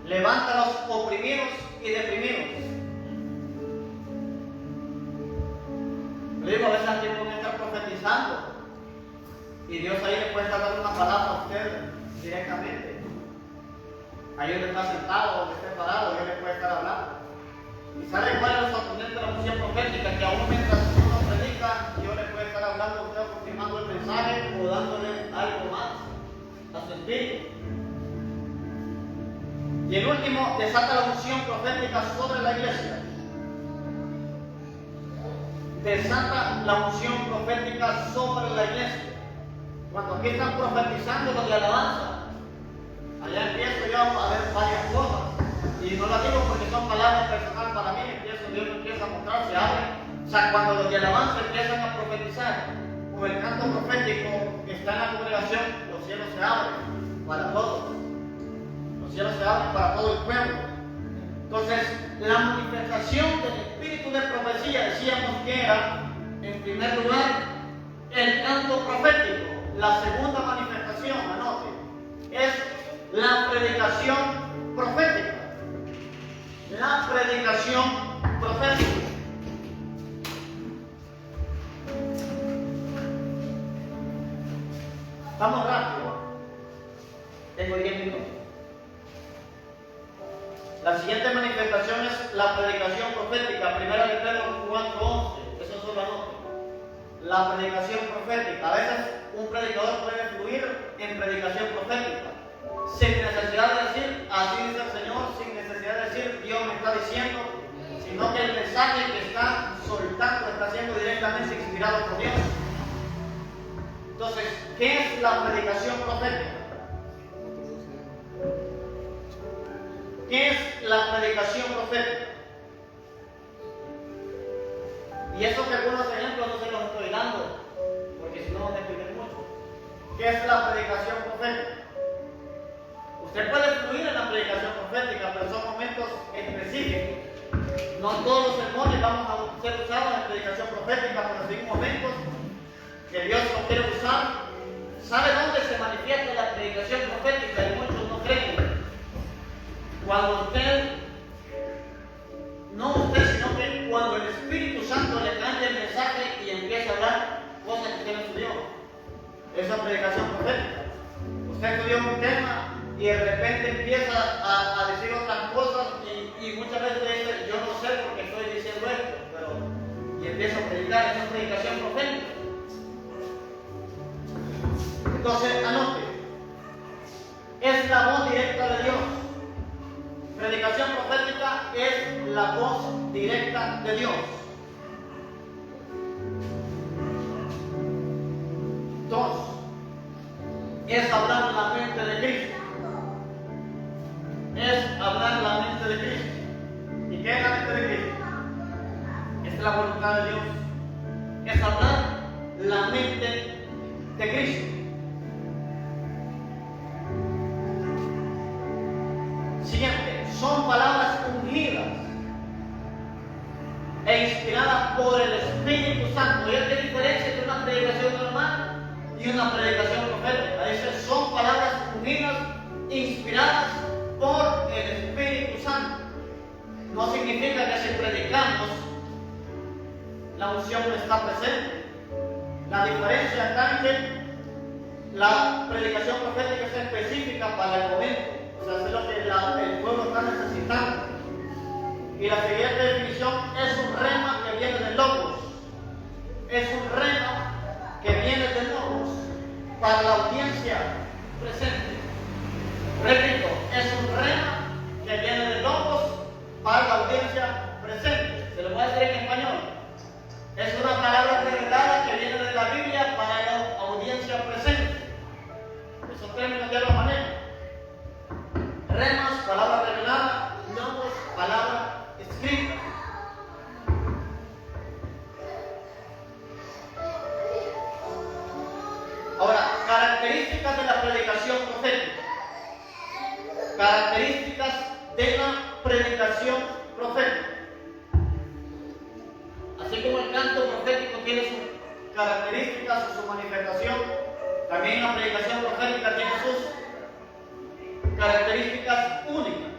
Levanta los oprimidos y deprimidos. Le digo, a veces alguien puede estar profetizando y Dios ahí le puede estar dando una palabra a usted directamente. Ahí donde está sentado, donde esté parado, Dios le puede estar hablando. ¿Y sabe cuál es el sorprendente de la unción profética? Que aún mientras uno predica, Dios le puede estar hablando a usted, confirmando el mensaje o dándole algo más a su espíritu. Y el último, desata la unción profética sobre la iglesia. Desata la unción profética sobre la iglesia. Cuando aquí están profetizando los de alabanza, allá empiezo yo a ver varias cosas. Y no las digo porque son palabras personales para mí. Dios empieza a mostrar, se abre. O sea, cuando los de alabanza empiezan a profetizar, con el canto profético que está en la congregación, los cielos se abren para todos. Los cielos se abren para todo el pueblo. Entonces, la manifestación del espíritu de profecía, decíamos que era, en primer lugar, el canto profético. La segunda manifestación, anote, es la predicación profética. La predicación profética. Vamos rápido. Tengo 10 minutos. La siguiente manifestación es la predicación profética. Primera de Pedro 4:11. Eso solo anote. La predicación profética. A veces un predicador puede fluir en predicación profética, sin necesidad de decir, así dice el Señor, sin necesidad de decir, Dios me está diciendo, sino que el mensaje que está soltando está siendo directamente inspirado por Dios. Entonces, ¿qué es la predicación profética? ¿Qué es la predicación profética? Y eso que algunos ejemplos no se los estoy dando, porque si no vamos a explicar mucho. ¿Qué es la predicación profética? Usted puede fluir en la predicación profética, pero son momentos específicos. No todos los sermones vamos a ser usados en predicación profética, pero sí momentos que Dios nos quiere usar. ¿Sabe dónde se manifiesta la predicación profética? Y muchos no creen. Cuando usted, no usted, sino que cuando el Espíritu Santo le cambia el mensaje y empieza a hablar cosas que usted no estudió. Esa es predicación profética. Usted estudió un tema y de repente empieza a decir otras cosas y muchas veces dice, yo no sé por qué estoy diciendo esto, pero y empieza a predicar, esa es predicación profética. Entonces, anote, es la voz directa de Dios. Predicación profética es la voz directa de Dios. 2. Es hablar la mente de Cristo. Es hablar la mente de Cristo. ¿Y qué es la mente de Cristo? Es la voluntad de Dios. Es hablar la mente de Cristo. Siguiente, son palabras ungidas e inspiradas por el Espíritu Santo. ¿Y qué diferencia entre una predicación normal y una predicación profética? Dice, son palabras ungidas, inspiradas por el Espíritu Santo. No significa que si predicamos, la unción no está presente. La diferencia está en que la predicación profética es específica para el momento. O sea, es lo que el pueblo está necesitando. Y la siguiente definición es un rema que viene del logos. Es un rema que viene del logos para la audiencia presente. Repito, es un rema que viene del logos para la audiencia presente. Se lo voy a decir en español. Es una palabra revelada que viene de la Biblia para la audiencia presente. Esos términos ya los manejo. Remas, palabra revelada, logos, palabra escrita. Ahora, características de la predicación profética. Características de la predicación profética. Así como el canto profético tiene sus características o su manifestación, también la predicación profética tiene sus características únicas.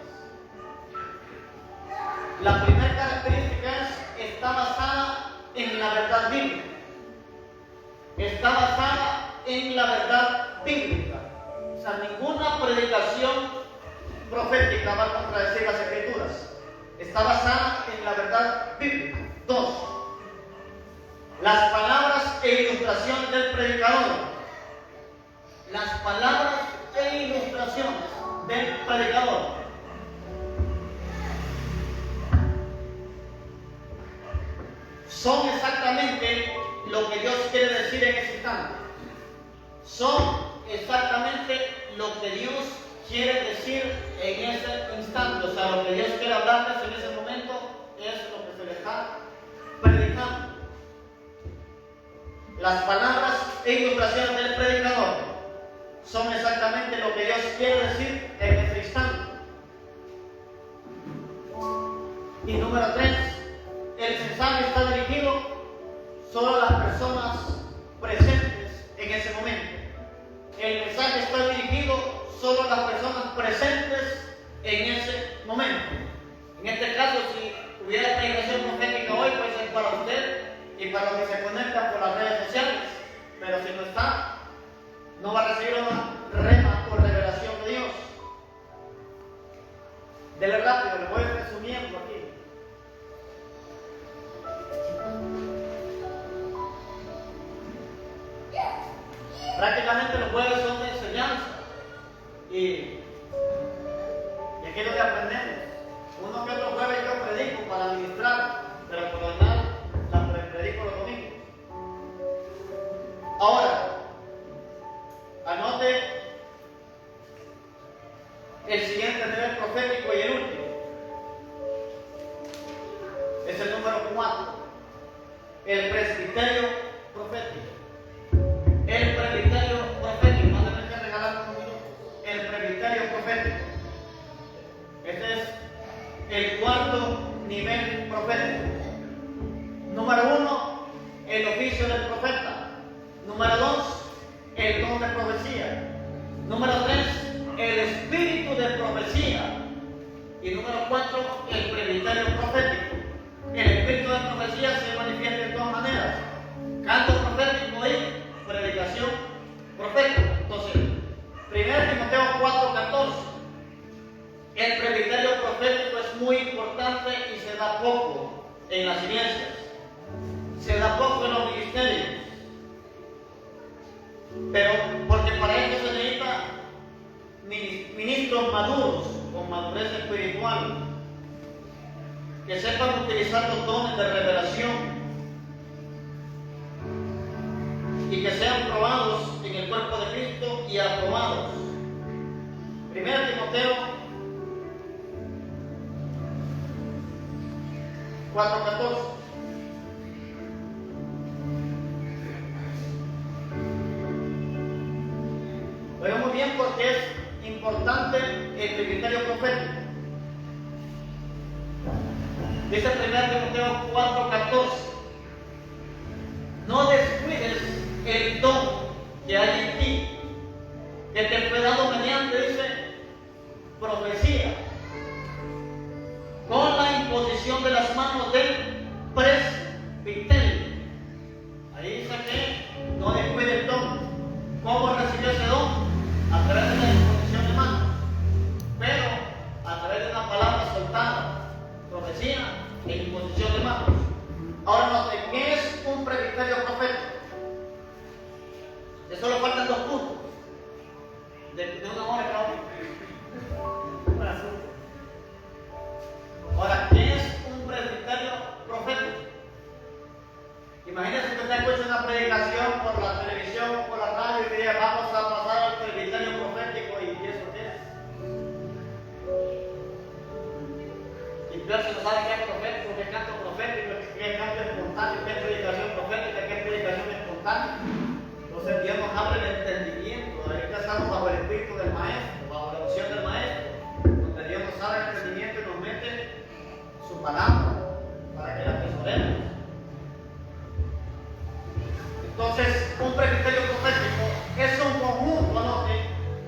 La primera característica es está basada en la verdad bíblica. Está basada en la verdad bíblica. O sea, ninguna predicación profética va a contradecir las Escrituras. Está basada en la verdad bíblica. 2. Las palabras e ilustraciones del predicador. Las palabras e ilustraciones del predicador. Son exactamente lo que Dios quiere decir en ese instante. Son exactamente lo que Dios quiere decir en ese instante. O sea, lo que Dios quiere hablarles en ese momento es lo que se le está predicando. Las palabras e ilustraciones del predicador son exactamente lo que Dios quiere decir en ese instante. Y número 3, el mensaje está dirigido solo a las personas presentes en ese momento. El mensaje está dirigido solo a las personas presentes en ese momento. En este caso, si hubiera predicación profética hoy, pues es para usted y para los que se conectan por las redes sociales. Pero si no está, no va a recibir una rema o revelación de Dios. Dele rápido, le voy resumiendo aquí. Prácticamente los jueves son de enseñanza. Y aquí es lo que aprendemos. Uno que otro jueves yo predico para ministrar, pero por lo general la predico los domingos. Ahora, anote el siguiente nivel profético y el último. Es el número 4. El presbiterio profético. El presbiterio profético. No tenés que regalar un minuto. El presbiterio profético. Este es el 4 nivel profético. Número 1, el oficio del profeta. Número 2, el don de profecía. Número 3, el espíritu de profecía. Y número 4, el presbiterio profético. El espíritu de profecía se manifiesta de dos maneras: canto profético y predicación profética. Entonces, 1 Timoteo 4:14. El presbiterio profético es muy importante y se da poco en las iglesias. maduros, con madurez espiritual, que sepan utilizar los dones de revelación y que sean probados en el cuerpo de Cristo y aprobados. 1 Timoteo 4:14. Oigan muy bien porque es importante el ministerio profético. Dice 1 Timoteo 4:14. No descuides el don que hay en ti, que te fue dado mediante, dice, profecía, con la imposición de las manos del presbiterio. Ahí dice que no descuide el don. ¿Cómo recibió ese don? A través de la imposición de manos, pero a través de una palabra soltada, profecía e imposición de manos. Ahora note, ¿qué es un presbiterio profético? De solo faltan 2 puntos. De una hora cada uno. Ahora, ¿qué es un presbiterio profético? Imagínense que usted escucha una predicación por la televisión, por la radio y diga, vamos a pasar al presbiterio profético, ¿y eso qué es? Y peor si no sabe qué es profético, qué es canto profético, qué es canto espontáneo, qué es predicación profética, qué es predicación espontánea. Entonces Dios nos abre el entendimiento. Ahí ya estamos bajo el espíritu del maestro, bajo la unción del maestro, donde Dios nos abre el entendimiento y nos mete su palabra para que la atesoremos. Entonces, un presbiterio profético es un conjunto, ¿no?,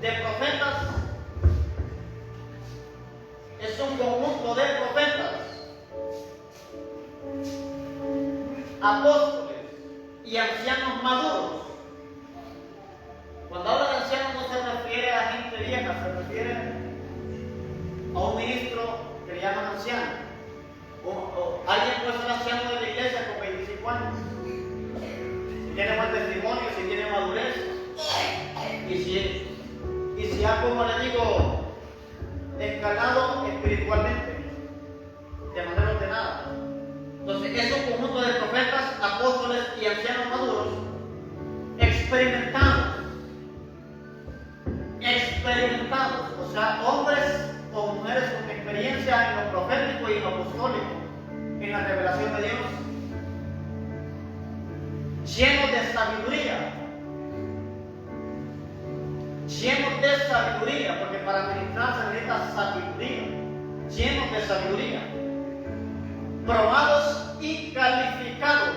de profetas. Es un conjunto de profetas, apóstoles y ancianos maduros. Cuando habla de ancianos no se refiere a gente vieja, se refiere a un ministro que le llaman anciano. O alguien puede ser anciano de la iglesia con 25 años. Si tiene buen testimonio, si tiene madurez, y si ha, como le digo, escalado espiritualmente, de manera ordenada. Entonces, es un conjunto de profetas, apóstoles y ancianos maduros, experimentados, o sea, hombres o mujeres con experiencia en lo profético y en lo apostólico, en la revelación de Dios, llenos de sabiduría, porque para ministrar se necesita sabiduría, llenos de sabiduría, probados y calificados,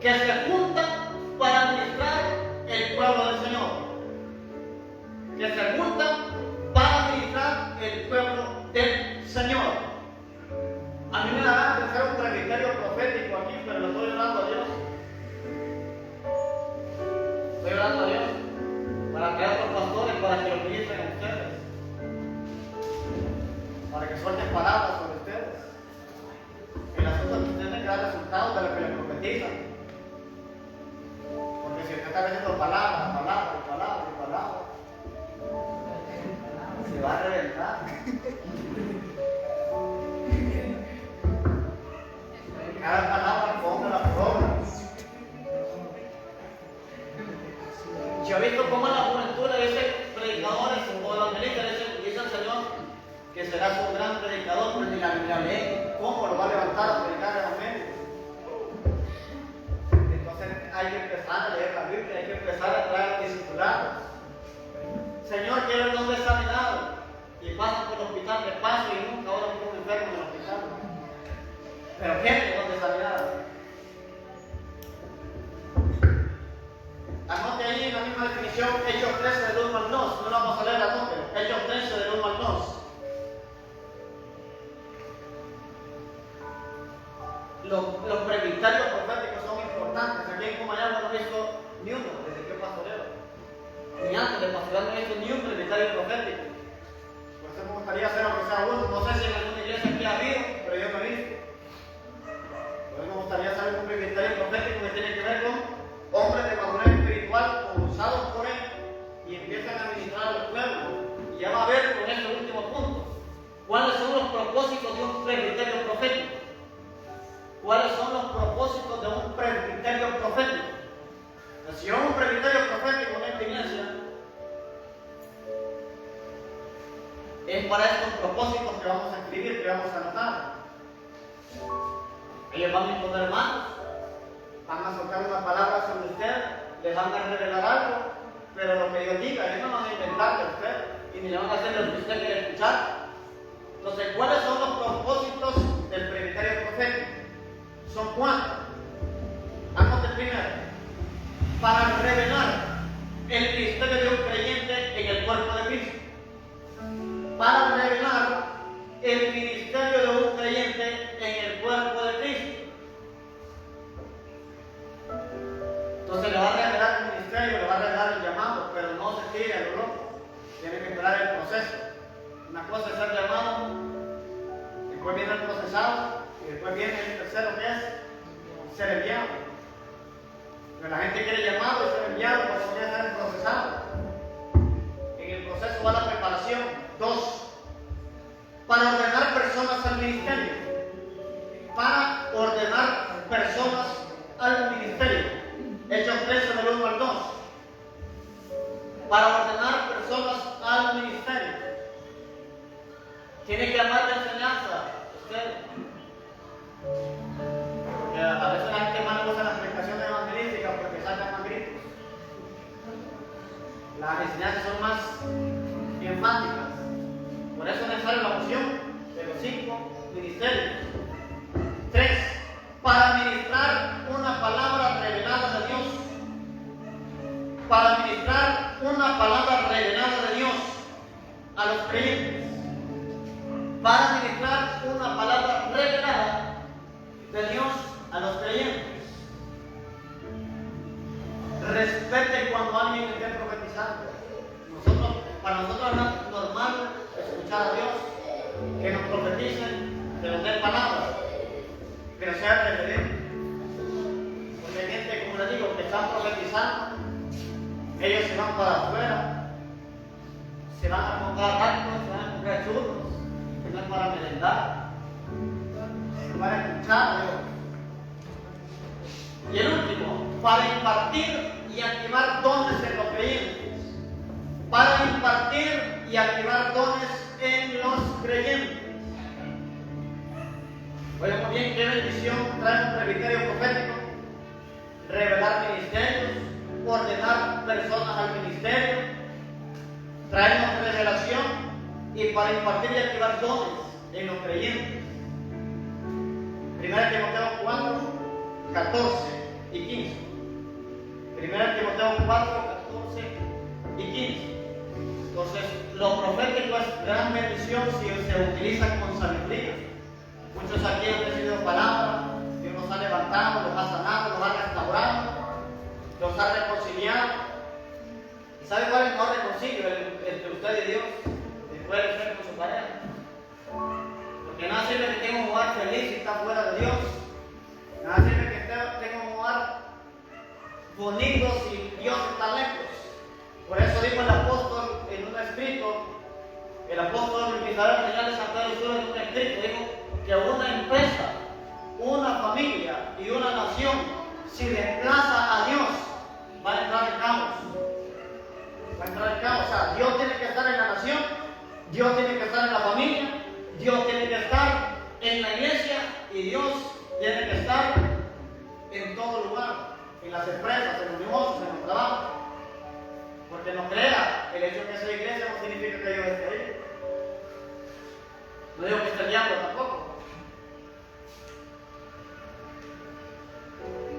que se juntan para ministrar el pueblo del Señor, A mí me da ganas de hacer un presbiterio profético aquí, pero lo estoy orando a Dios. Estoy orando a Dios para que otros pastores, para que lo ministren a ustedes, para que suelten palabras sobre ustedes. El asunto es que ustedes tienen que dar resultados de lo que les profetizan. Porque si usted está diciendo palabras, se va a reventar. Cada palabra póngala por obra. Yo he visto cómo en la juventud le dicen predicadores o evangelistas, le dicen al Señor que serás un gran predicador, pero ni la Biblia lee. ¿Cómo lo va a levantar a predicar el evangelio? Entonces hay que empezar a leer la Biblia, hay que empezar a traer discipulados. Señor, quiero el don de sanidad. Y pasan por el hospital de paso y nunca oran por un enfermo en el hospital. Pero gente, don de sanidad. Anote ahí en la misma definición, Hechos 13 del 1 al 2. No lo vamos a leer, anote. Hechos 13 del 1 al 2. Los presbiterios proféticos son importantes. Aquí en Comayagua no he visto ni uno desde que pastoreo. Ni antes de pastorear no he visto ni un presbiterio profético. Por eso me gustaría hacer aunque sea uno. No sé si en alguna iglesia aquí ha habido, pero yo no he visto. Por eso me gustaría hacer un presbiterio profético que tiene que ver con ¿Cuáles son los propósitos de un presbiterio profético? ¿Cuáles son los propósitos de un presbiterio profético? Si yo un presbiterio profético en esta iglesia, es para estos propósitos que vamos a escribir, que vamos a anotar. Ellos van a imponer manos, van a soltar una palabra sobre usted, les van a revelar algo, pero lo que Dios diga, ellos no van a inventar de usted y ni le van a hacer lo que usted quiere escuchar. Entonces, ¿cuáles son los propósitos del presbiterio profético? Son cuatro. Anote primero. Para revelar el ministerio de un creyente en el cuerpo de Cristo. Para revelar el ministerio de un creyente en el cuerpo de Cristo. Entonces le va a revelar el ministerio, le va a revelar el llamado, pero no se tire a lo loco. Tiene que esperar el proceso. Una cosa es ser llamado, después viene el procesado y después viene el tercero que es ser enviado. Pero la gente quiere llamado y ser enviado, pero no quiere ser procesado. En el proceso va la preparación. 2. Para ordenar personas al ministerio. Para ordenar personas al ministerio. Hechos 13 del 1 al 2. Para ordenar personas al ministerio. Tiene que amar la enseñanza. Usted. Porque a veces la gente más le gusta las predicaciones evangelísticas porque sacan más gritos. Las enseñanzas son más enfáticas. Por eso es necesaria la opción de los 5 ministerios. 3. Para ministrar una palabra revelada de Dios. Para ministrar una palabra revelada de Dios a los creyentes. Para ministrar una palabra revelada de Dios a los creyentes. Respete cuando alguien esté profetizando. Para nosotros es normal escuchar a Dios, que nos profeticen, que nos den palabras, pero sea reverente. Porque hay gente, como les digo, que están profetizando, ellos se van para afuera, se van a comprar actos, se van a comprar churros, que no es para merendar, se van a escuchar a Dios. Y el último, para impartir y activar dones en los creyentes. Para impartir y activar dones en los creyentes. Oigan muy bien, qué bendición trae un presbiterio profético. Revelar ministerios, ordenar personas al ministerio, traernos revelación y para impartir y activar dones en los creyentes. 1 Timoteo 4, 14 y 15. 1 Timoteo 4, 14 y 15. Entonces, lo profético es gran bendición si se utiliza con sabiduría. Muchos aquí han recibido palabras, Dios los ha levantado, los ha sanado, los ha restaurado, los ha reconciliado. ¿Y sabe cuál es el mejor reconcilio entre usted y Dios? Después de ser con su pareja. Porque nada sirve que tenga un hogar feliz y está fuera de Dios. Nada sirve que tenga un hogar bonito si Dios está lejos. Por eso dijo el apóstol en un escrito, el apóstol Misael Señal de San Pedro Sur en un escrito, dijo que una empresa, una familia y una nación, si desplaza a Dios, va a entrar en caos. Va a entrar en caos. O sea, Dios tiene que estar en la nación, Dios tiene que estar en la familia, Dios tiene que estar en la iglesia y Dios tiene que estar en todo lugar, en las empresas, en los negocios, en los trabajos. Porque no crea, el hecho de que sea iglesia no significa que yo esté ahí. No digo que esté el diablo tampoco.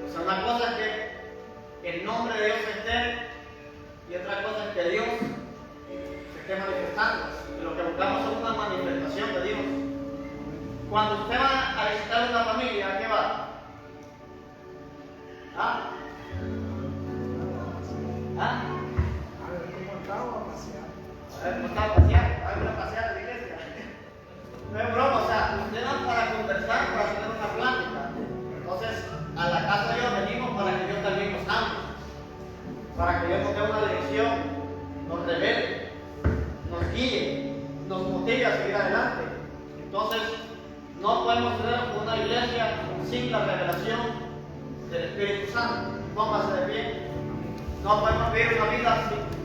O sea, una cosa es que el nombre de Dios esté y otra cosa es que Dios se esté manifestando. Y lo que buscamos es una manifestación de Dios. Cuando usted va a visitar una familia, ¿a qué va? ¿Ah? ¿Ah? A ver, ¿cómo está a pasear? A ver, una paseada de la iglesia. No es broma, o sea, usted va para conversar, para tener una plática. Entonces, a la casa de Dios venimos para que Dios también nos ame. Para que Dios nos dé una dirección, nos revele, nos guíe, nos motive a seguir adelante. Entonces, no podemos tener una iglesia sin la revelación del Espíritu Santo. Póngase de pie. No podemos vivir una vida sin